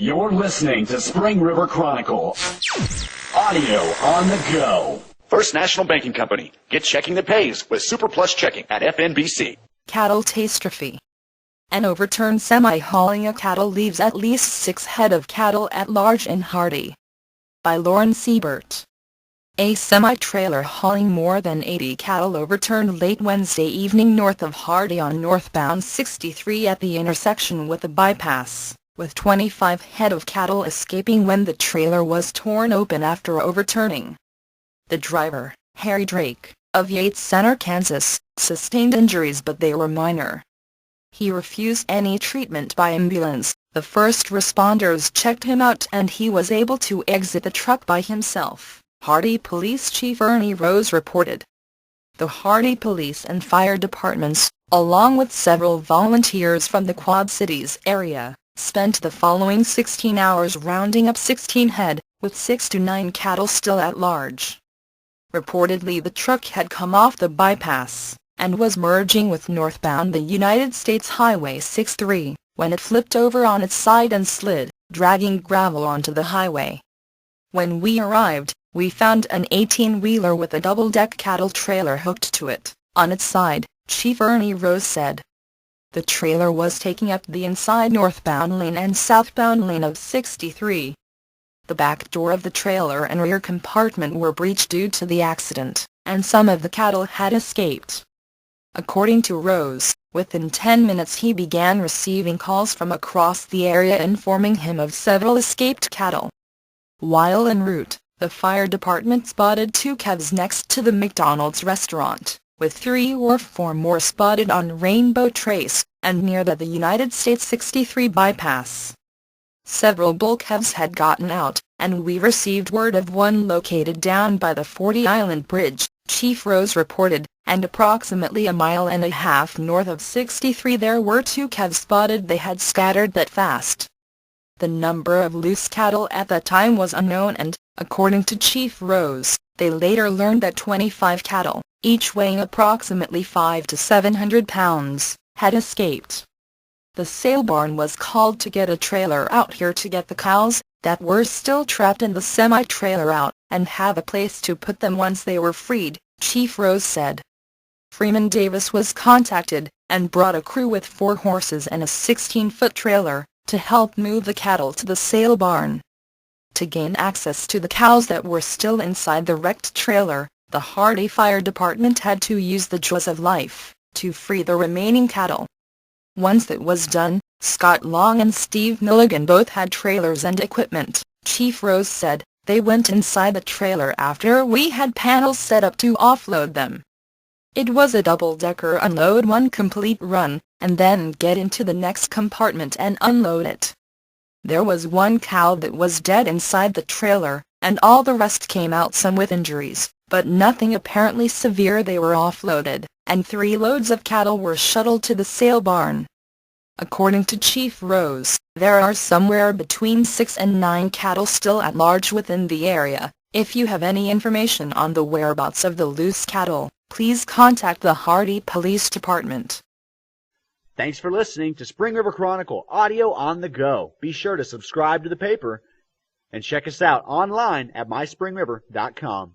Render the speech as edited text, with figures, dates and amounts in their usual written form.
You're listening to Spring River Chronicle. Audio on the go. First National Banking Company. Get checking that pays with Super Plus Checking at FNBC. Cattle tastrophe. An overturned semi hauling a cattle leaves at least 6 head of cattle at large in Hardy. By Lauren Siebert. A semi-trailer hauling more than 80 cattle overturned late Wednesday evening north of Hardy on northbound 63 at the intersection with the bypass, with 25 head of cattle escaping when the trailer was torn open after overturning. The driver, Harry Drake, of Yates Center, Kansas, sustained injuries but they were minor. He refused any treatment by ambulance. The first responders checked him out and he was able to exit the truck by himself, Hardy Police Chief Ernie Rose reported. The Hardy Police and Fire Departments, along with several volunteers from the Quad Cities area, spent the following 16 hours rounding up 16 head, with 6 to 9 cattle still at large. Reportedly the truck had come off the bypass, and was merging with northbound the United States Highway 63, when it flipped over on its side and slid, dragging gravel onto the highway. When we arrived, we found an 18-wheeler with a double-deck cattle trailer hooked to it, on its side, Chief Ernie Rose said. The trailer was taking up the inside northbound lane and southbound lane of 63. The back door of the trailer and rear compartment were breached due to the accident, and some of the cattle had escaped. According to Rose, within 10 minutes he began receiving calls from across the area informing him of several escaped cattle. While en route, the fire department spotted 2 calves next to the McDonald's restaurant, with 3 or 4 more spotted on Rainbow Trace, and near the United States 63 bypass. Several bull calves had gotten out, and we received word of one located down by the 40 Island Bridge, Chief Rose reported, and approximately a mile and a half north of 63 there were 2 calves spotted. They had scattered that fast. The number of loose cattle at that time was unknown and, according to Chief Rose, they later learned that 25 cattle, each weighing approximately 500 to 700 pounds, had escaped. The sale barn was called to get a trailer out here to get the cows that were still trapped in the semi-trailer out, and have a place to put them once they were freed, Chief Rose said. Freeman Davis was contacted, and brought a crew with 4 horses and a 16-foot trailer, to help move the cattle to the sale barn. To gain access to the cows that were still inside the wrecked trailer, the Hardy Fire Department had to use the jaws of life, to free the remaining cattle. Once that was done, Scott Long and Steve Milligan both had trailers and equipment, Chief Rose said. They went inside the trailer after we had panels set up to offload them. It was a double-decker unload one complete run, and then get into the next compartment and unload it. There was 1 cow that was dead inside the trailer, and all the rest came out, some with injuries, but nothing apparently severe. They were offloaded, and 3 loads of cattle were shuttled to the sale barn. According to Chief Rose, there are somewhere between 6 and 9 cattle still at large within the area. If you have any information on the whereabouts of the loose cattle, please contact the Hardy Police Department. Thanks for listening to Spring River Chronicle Audio on the Go. Be sure to subscribe to the paper and check us out online at myspringriver.com.